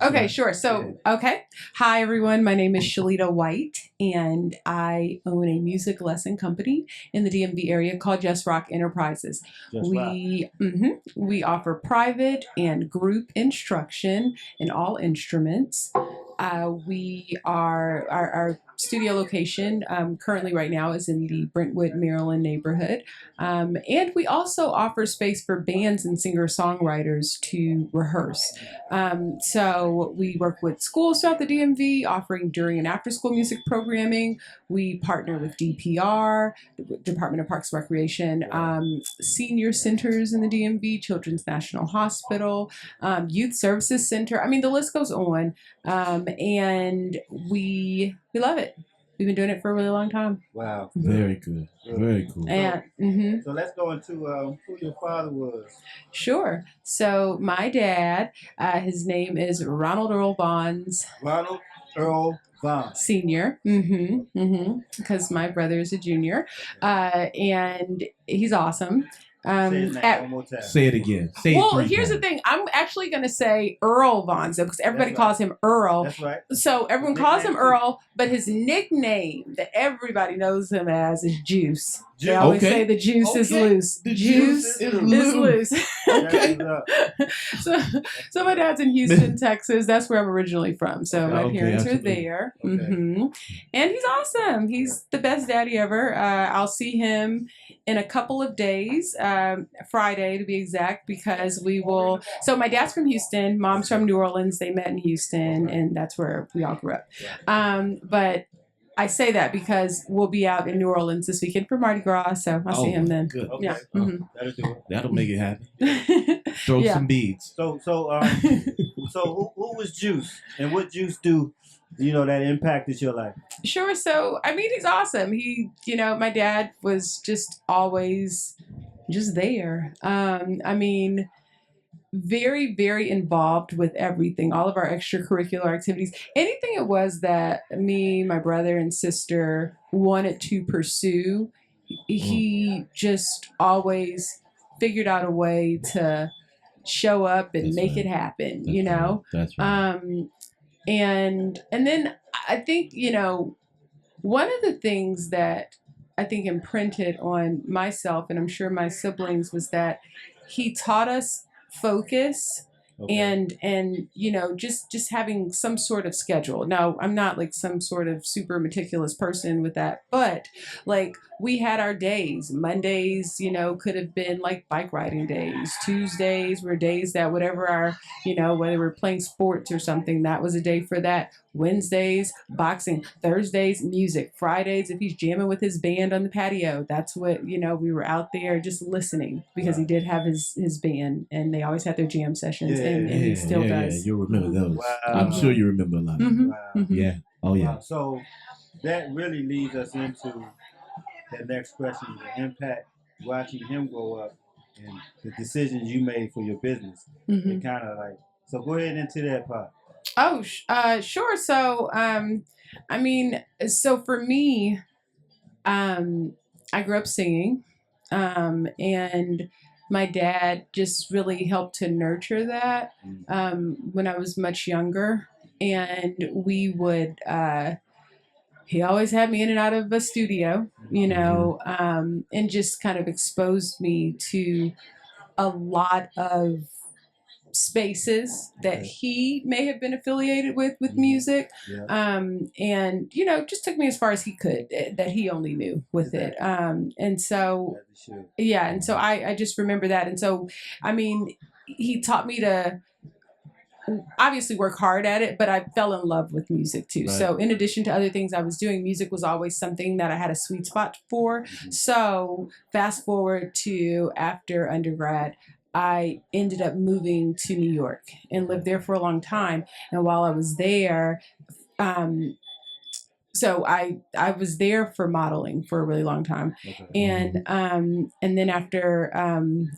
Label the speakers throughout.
Speaker 1: Okay, sure. So, okay. Hi, everyone. My name is Shalita White, and I own a music lesson company in the DMV area called Just Rock Enterprises.
Speaker 2: Just
Speaker 1: We offer private and group instruction in all instruments. We are our studio location currently right now is in the Brentwood, Maryland neighborhood. And we also offer space for bands and singer-songwriters to rehearse. So we work with schools throughout the DMV, offering during and after school music programming. We partner with DPR, Department of Parks and Recreation, senior centers in the DMV, Children's National Hospital, Youth Services Center. I mean, the list goes on. And we love it. We've been doing it for a really long time.
Speaker 2: Wow.
Speaker 3: Very good. Very cool.
Speaker 1: And
Speaker 2: So let's go into who your father was.
Speaker 1: Sure. So my dad, his name is Ronald Earl Bonds.
Speaker 2: Ronald Earl Bonds.
Speaker 1: Senior. Because my brother is a junior. And he's awesome.
Speaker 2: Say his name one more time.
Speaker 3: Say it again.
Speaker 1: Here's the thing. I'm actually going to say Earl Bonds because everybody calls him Earl.
Speaker 2: That's right.
Speaker 1: So everyone calls him Earl, but his nickname that everybody knows him as is Juice. They always say the juice is loose.
Speaker 3: The juice is
Speaker 1: loose.
Speaker 3: Okay.
Speaker 1: So my dad's in Houston, Texas. That's where I'm originally from. So my parents are there.
Speaker 2: Okay.
Speaker 1: And he's awesome. He's the best daddy ever. I'll see him in a couple of days, Friday to be exact, because we will. So my dad's from Houston. Mom's from New Orleans. They met in Houston, and that's where we all grew up. But I say that because we'll be out in New Orleans this weekend for Mardi Gras, so I'll see him then.
Speaker 3: Good.
Speaker 2: Okay.
Speaker 1: Yeah.
Speaker 2: That'll do it.
Speaker 3: That'll make it happen. Throw some beads.
Speaker 2: So who was Juice, and what Juice do? That impacted your life.
Speaker 1: Sure. So I mean, he's awesome. My dad was just always just there. I mean, very, very involved with everything, all of our extracurricular activities, anything it was that me, my brother and sister wanted to pursue. He just always figured out a way to show up and make it happen,
Speaker 3: That's right.
Speaker 1: And then I think, one of the things that I think imprinted on myself, and I'm sure my siblings, was that he taught us focus and just having some sort of schedule. Now, I'm not like some sort of super meticulous person with that, but like we had our days. Mondays, could have been like bike riding days. Tuesdays were days that whatever our, whether we're playing sports or something, that was a day for that. Wednesdays, boxing. Thursdays, music. Fridays, if he's jamming with his band on the patio, that's what, we were out there just listening because he did have his band and they always had their jam sessions and he still does.
Speaker 3: Yeah, you'll remember those.
Speaker 2: Wow.
Speaker 3: I'm sure you remember a lot.
Speaker 2: Wow.
Speaker 3: Yeah. Oh, yeah.
Speaker 2: Wow. So that really leads us into the next question, the impact watching him grow up and the decisions you made for your business. It kind of so go ahead into that part.
Speaker 1: Oh, sure. So, so for me, I grew up singing, and my dad just really helped to nurture that, when I was much younger, and we would, he always had me in and out of a studio, and just kind of exposed me to a lot of spaces that he may have been affiliated with music, and just took me as far as he could that he only knew with it, and so I just remember that. And so I mean, he taught me to obviously work hard at it, but I fell in love with music too. Right. So in addition to other things I was doing, music was always something that I had a sweet spot for. So fast forward to after undergrad, I ended up moving to New York and lived there for a long time. And while I was there, so I was there for modeling for a really long time. And then after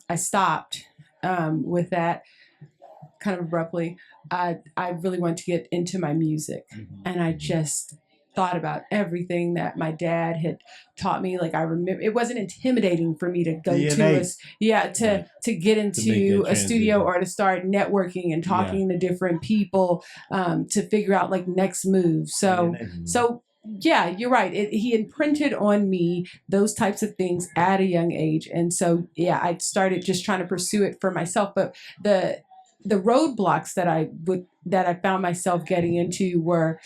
Speaker 1: I stopped with that kind of abruptly, I really wanted to get into my music. And I just thought about everything that my dad had taught me. Like I remember, it wasn't intimidating for me to go to get into a studio or to start networking and talking to different people to figure out like next moves. So yeah, you're right. He imprinted on me those types of things at a young age, and so yeah, I started just trying to pursue it for myself. But the roadblocks that I found myself getting into were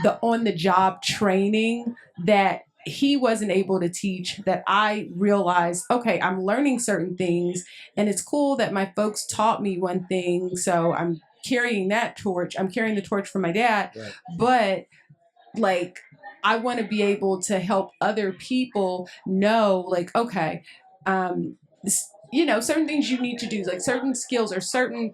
Speaker 1: the on-the-job training that he wasn't able to teach, that I realized, okay, I'm learning certain things, and it's cool that my folks taught me one thing, so I'm carrying that torch. I'm carrying the torch for my dad, but like I want to be able to help other people know, like, okay, certain things you need to do, like certain skills or certain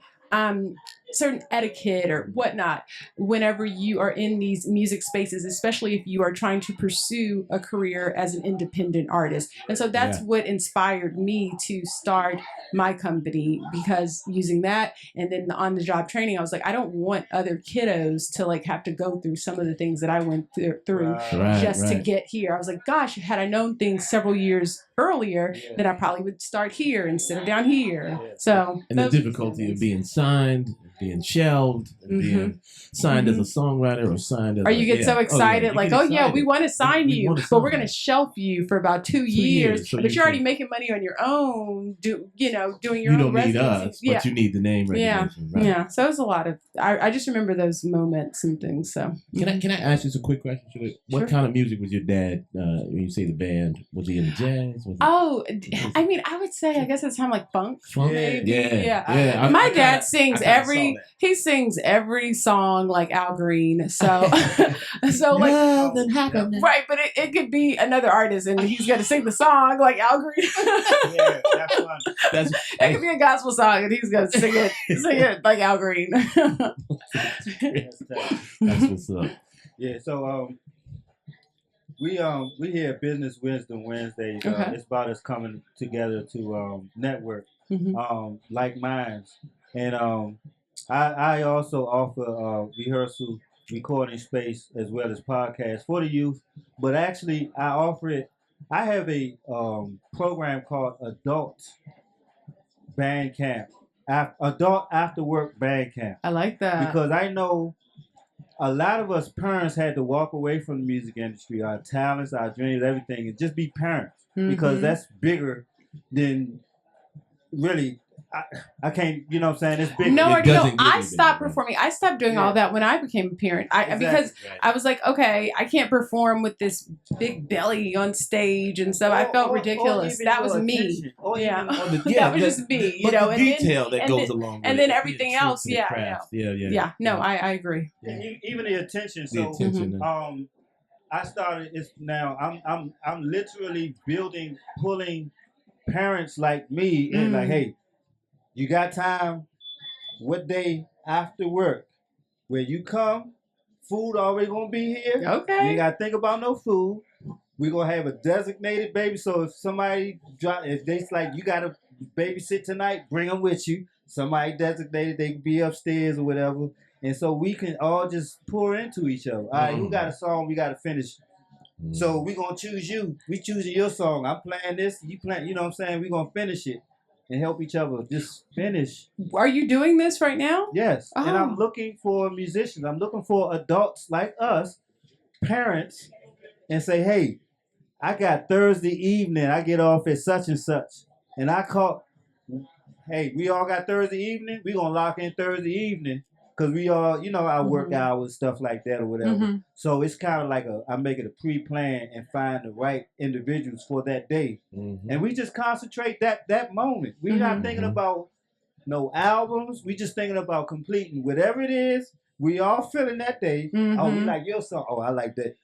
Speaker 1: etiquette or whatnot whenever you are in these music spaces, especially if you are trying to pursue a career as an independent artist. And so that's what inspired me to start my company, because using that and then the on-the-job training, I was like, I don't want other kiddos to like have to go through some of the things that I went through to get here. I was like, gosh, had I known things several years earlier, then I probably would start here instead of down here. So
Speaker 3: and the difficulty of being signed, being shelved, being signed as a songwriter or signed as
Speaker 1: you get so excited, we want to sign you, but we're going to shelf you for about 2 years, so but you're already making money on your own, doing your own residency. You don't need us, but you need the name recognition. Yeah, so it was a lot of, I just remember those moments and things. So
Speaker 3: Can I ask you a quick question? What kind of music was your dad, when you say the band, was he into jazz?
Speaker 1: I mean, I would say, I guess it's kind of like funk. Maybe.
Speaker 3: Yeah.
Speaker 1: My dad sings he sings every song like Al Green. So like right, but it could be another artist and he's gonna sing the song like Al Green.
Speaker 2: That's fun.
Speaker 1: It could be a gospel song and he's gonna sing it like Al Green.
Speaker 3: That's what's up.
Speaker 2: Yeah, so we here at Business Wisdom Wednesdays. It's about us coming together to network, like minds, and I also offer rehearsal recording space as well as podcasts for the youth. But actually, I offer it. I have a program called Adult Band Camp, Adult After Work Band Camp.
Speaker 1: I like that
Speaker 2: because I know a lot of us parents had to walk away from the music industry, our talents, our dreams, everything, and just be parents because that's bigger than really. I can't, you know what I'm saying? It's big.
Speaker 1: I stopped performing. I stopped doing all that when I became a parent. Because I was like, okay, I can't perform with this big belly on stage and stuff. I felt ridiculous. That was me. That was just me.
Speaker 3: But the detail that goes along with it.
Speaker 1: And then everything else,
Speaker 3: Yeah.
Speaker 1: No, I agree.
Speaker 2: Even the attention. So, I started. It's now. I'm literally pulling parents like me and like, hey. You got time? What day after work? When you come, food always gonna be here.
Speaker 1: Okay.
Speaker 2: You ain't gotta think about no food. We're gonna have a designated baby. So if somebody if they like you gotta babysit tonight, bring them with you. Somebody designated, they can be upstairs or whatever. And so we can all just pour into each other. All right, who got a song we gotta finish? So we gonna choose you. We choosing your song. I'm playing this, you playing, you know what I'm saying? We gonna finish it. And help each other just finish.
Speaker 1: Are you doing this right now?
Speaker 2: Yes. And I'm looking for musicians. I'm looking for adults like us, parents, and say, hey, I got Thursday evening. I get off at such and such. And I call, hey, we all got Thursday evening. We're going to lock in Thursday evening because we all, our work hours, stuff like that or whatever. So it's kind of like I make it a pre-plan and find the right individuals for that day. And we just concentrate that moment. We're not thinking about no albums. We just thinking about completing whatever it is. We all feeling that day. Oh, we like your song. Oh, I like that.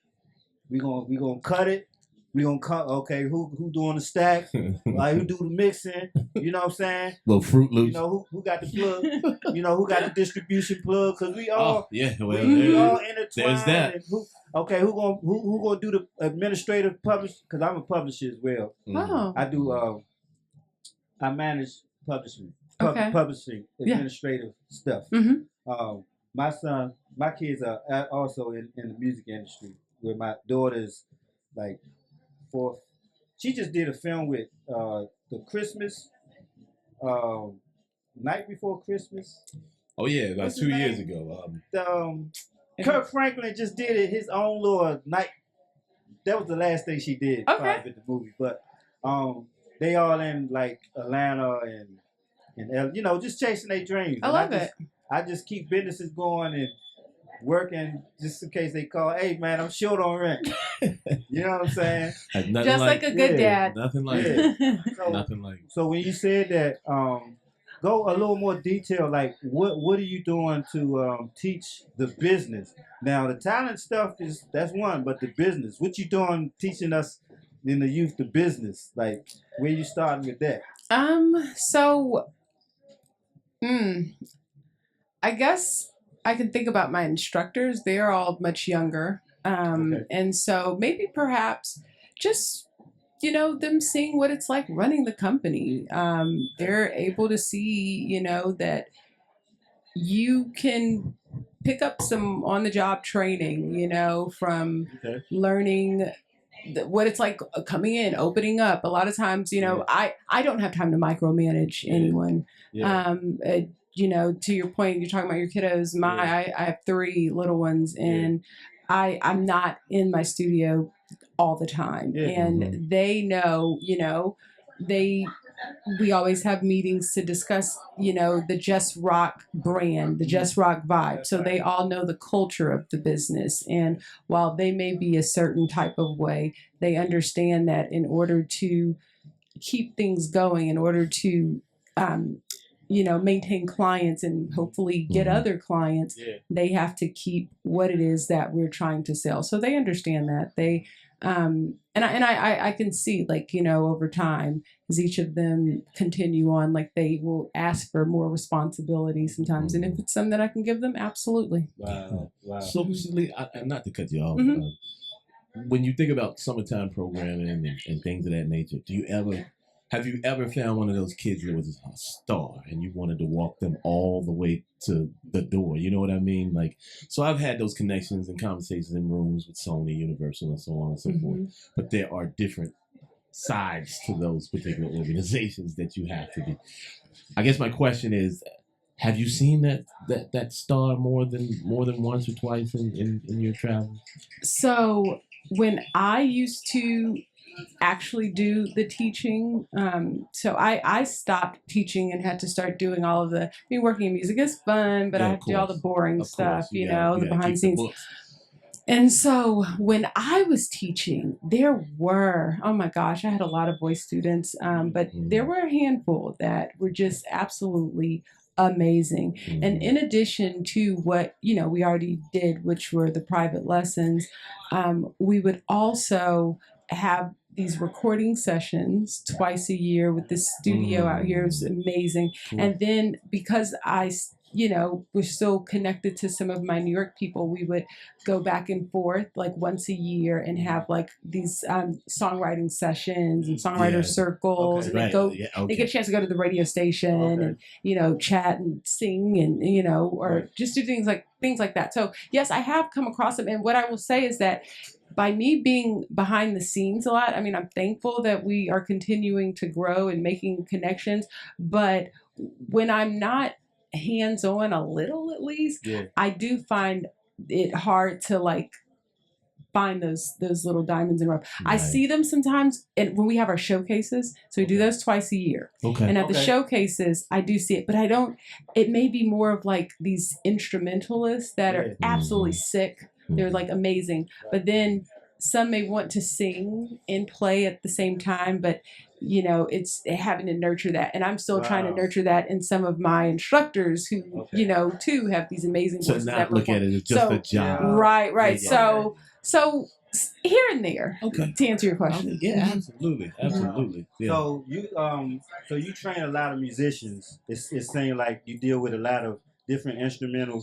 Speaker 2: We gonna cut it. We gonna cut. Okay, who doing the stack? Like who do the mixing? You know what I'm saying?
Speaker 3: Little Fruit Loops.
Speaker 2: Who got the plug? Who got the distribution plug? Because we all
Speaker 3: we
Speaker 2: all intertwined.
Speaker 3: There's that.
Speaker 2: And who gonna do the administrative publish? Because I'm a publisher as well. I do. I manage publishing, publishing administrative stuff. My kids are also in the music industry. with my daughter's like fourth. She just did a film with the Christmas night before Christmas.
Speaker 3: Oh yeah, about
Speaker 2: What's
Speaker 3: 2
Speaker 2: his
Speaker 3: years
Speaker 2: name?
Speaker 3: ago.
Speaker 2: Kirk Franklin just did it his own little night. That was the last thing she did with the movie. But they all in like Atlanta and just chasing their dreams.
Speaker 1: I love it.
Speaker 2: I just keep businesses going and working just in case they call. Hey man, I'm short on rent. You know what I'm saying?
Speaker 1: Just like a good dad.
Speaker 3: Nothing like nothing like.
Speaker 2: So when you said that, go a little more detail. Like what are you doing to teach the business? Now the talent stuff that's one, but the business. What you doing teaching us in the youth the business? Like where you starting with that?
Speaker 1: I guess I can think about my instructors. They're all much younger. And so maybe perhaps just, them seeing what it's like running the company. They're able to see, that you can pick up some on-the-job training, from learning what it's like coming in, opening up. A lot of times, I don't have time to micromanage anyone.
Speaker 2: Yeah.
Speaker 1: To your point, you're talking about your kiddos. I have 3 little ones, and I'm not in my studio all the time. Yeah. And they know, we always have meetings to discuss, the Just Rock brand, the Just Rock vibe. So they all know the culture of the business. And while they may be a certain type of way, they understand that in order to keep things going, in order to, maintain clients and hopefully get other clients, they have to keep what it is that we're trying to sell. So they understand that. They, and I can see, like, over time, as each of them continue on, like, they will ask for more responsibility sometimes. And if it's something that I can give them, absolutely.
Speaker 2: Wow.
Speaker 3: So, not to cut you off, when you think about summertime programming and things of that nature, have you ever found one of those kids that was a star and you wanted to walk them all the way to the door? You know what I mean? Like, so I've had those connections and conversations in rooms with Sony, Universal, and so on and so forth. But there are different sides to those particular organizations that you have to be. I guess my question is, have you seen that star more than once or twice in your travels?
Speaker 1: So when I used to actually do the teaching, so I stopped teaching and had to start doing all of working in music is fun, but I have to do all the boring stuff, the behind the scenes. And so when I was teaching, there were, oh my gosh, I had a lot of voice students, but there were a handful that were just absolutely amazing. And in addition to what, we already did, which were the private lessons, we would also have these recording sessions twice a year with this studio out here. It was amazing. Cool. And then because I, we're still connected to some of my New York people, we would go back and forth like once a year and have like these songwriting sessions and songwriter circles. And they get a chance to go to the radio station and, chat and sing and, or just do things like that. So yes, I have come across them. And what I will say is that by me being behind the scenes a lot, I'm thankful that we are continuing to grow and making connections. But when I'm not hands-on a little, at least, I do find it hard to find those little diamonds in the rough. Right. I see them sometimes when we have our showcases. So we do those twice a year. Okay. And at the showcases, I do see it, but I don't. It may be more of like these instrumentalists that are absolutely sick. They're amazing, but then some may want to sing and play at the same time, but it's having to nurture that. And I'm still trying to nurture that in some of my instructors who, too have these amazing voices.
Speaker 3: So not look at it as just a job.
Speaker 1: Right. Yeah. So here and there, to answer your question.
Speaker 3: Yeah, absolutely. Yeah.
Speaker 2: So you train a lot of musicians. It's saying like you deal with a lot of different instrumental